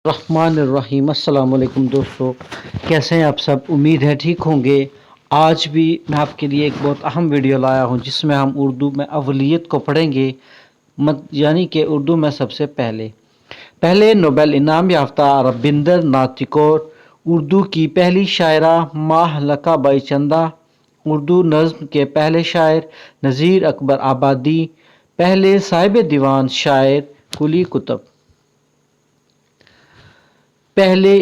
الرحمن الرحیم السلام علیکم دوستو، کیسے ہیں آپ سب؟ امید ہے ٹھیک ہوں گے۔ آج بھی میں آپ کے لیے ایک بہت اہم ویڈیو لایا ہوں جس میں ہم اردو میں اولیت کو پڑھیں گے، یعنی کہ اردو میں سب سے پہلے نوبل انعام یافتہ ربندر ناتھ ٹیگور، اردو کی پہلی شاعرہ ماہ لکا بائی چندہ، اردو نظم کے پہلے شاعر نذیر اکبر آبادی، پہلے صاحب دیوان شاعر قلی قطب، پہلے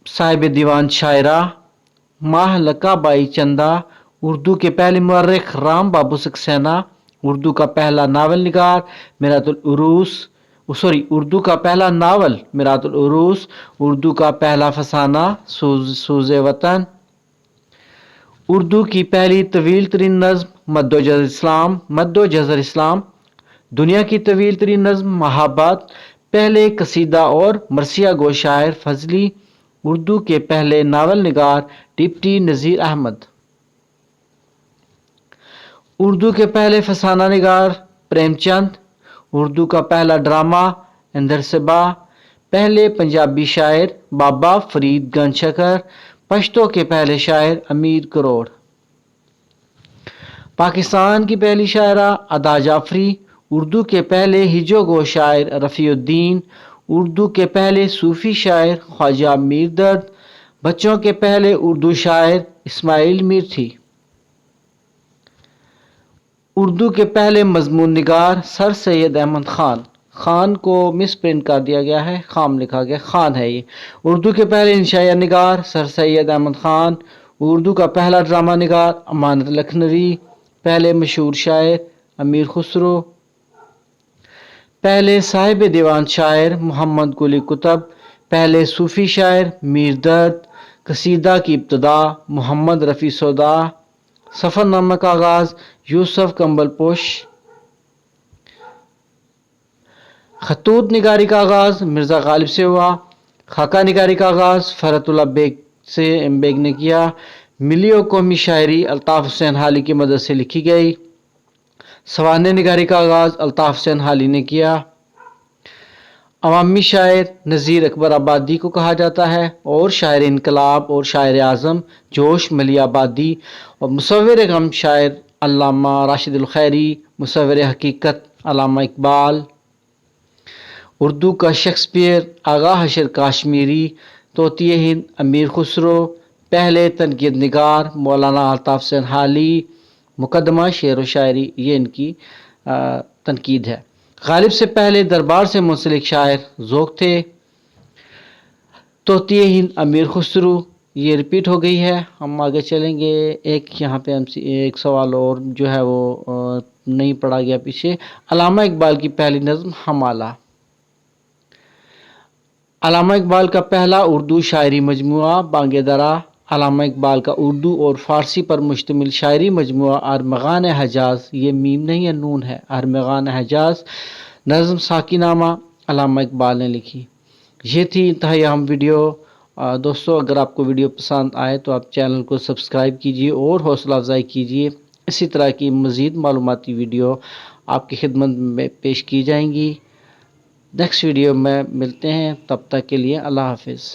صاحب دیوان شاعرہ ماہ لکا بائی چندہ، اردو کے پہلے مورخ رام بابو سکسینہ، اردو کا پہلا ناول نگار اردو کا پہلا ناول میرات العروس، اردو کا پہلا فسانہ سوز وطن، اردو کی پہلی طویل ترین نظم مد و جزر اسلام، دنیا کی طویل ترین نظم محبت، پہلے قصیدہ اور مرثیہ گو شاعر فضلی، اردو کے پہلے ناول نگار ڈپٹی نذیر احمد، اردو کے پہلے فسانہ نگار پریم چند، اردو کا پہلا ڈرامہ اندر صبا، پہلے پنجابی شاعر بابا فرید گنج شکر، پشتو کے پہلے شاعر امیر کروڑ، پاکستان کی پہلی شاعرہ ادا جعفری، اردو کے پہلے ہجو گو شاعر رفیع الدین، اردو کے پہلے صوفی شاعر خواجہ میر درد، بچوں کے پہلے اردو شاعر اسماعیل میر تھی، اردو کے پہلے مضمون نگار سر سید احمد خان، خان کو مس پرنٹ کر دیا گیا ہے، خام لکھا گیا، خان ہے یہ، اردو کے پہلے انشائیہ نگار سر سید احمد خان، اردو کا پہلا ڈرامہ نگار امانت لکھنوی، پہلے مشہور شاعر امیر خسرو، پہلے صاحب دیوان شاعر محمد قلی قطب، پہلے صوفی شاعر میر درد، قصیدہ کی ابتدا محمد رفیع سودا، سفر نامہ کا آغاز یوسف کمبل پوش، خطوط نگاری کا آغاز مرزا غالب سے ہوا، خاکہ نگاری کا آغاز فرحت اللہ بیگ نے کیا، ملی و قومی شاعری الطاف حسین حالی کی مدد سے لکھی گئی، سوانح نگاری کا آغاز الطاف حسین حالی نے کیا، عوامی شاعر نذیر اکبر آبادی کو کہا جاتا ہے، اور شاعر انقلاب اور شاعر اعظم جوش ملی آبادی، اور مصور غم شاعر علامہ راشد الخیری، مصور حقیقت علامہ اقبال، اردو کا شیکسپیئر آغا حشر کاشمیری، طوطی ہند امیر خسرو، پہلے تنقید نگار مولانا الطاف حسین حالی، مقدمہ شعر و شاعری، یہ ان کی تنقید ہے۔ غالب سے پہلے دربار سے منسلک شاعر ذوق تھے، طوطی ہند امیر خسرو، یہ ریپیٹ ہو گئی ہے، ہم آگے چلیں گے۔ یہاں پہ ایک سوال اور جو ہے وہ نہیں پڑھا گیا پیچھے، علامہ اقبال کی پہلی نظم ہمالہ، علامہ اقبال کا پہلا اردو شاعری مجموعہ بانگ درا، علامہ اقبال کا اردو اور فارسی پر مشتمل شاعری مجموعہ ارمغان حجاز، یہ میم نہیں ہے نون ہے، ارمغان حجاز، نظم ساقی نامہ علامہ اقبال نے لکھی۔ یہ تھی انتہائی اہم ویڈیو۔ دوستو، اگر آپ کو ویڈیو پسند آئے تو آپ چینل کو سبسکرائب کیجیے اور حوصلہ افزائی کیجیے، اسی طرح کی مزید معلوماتی ویڈیو آپ کی خدمت میں پیش کی جائیں گی۔ نیکسٹ ویڈیو میں ملتے ہیں، تب تک کے لیے اللہ حافظ۔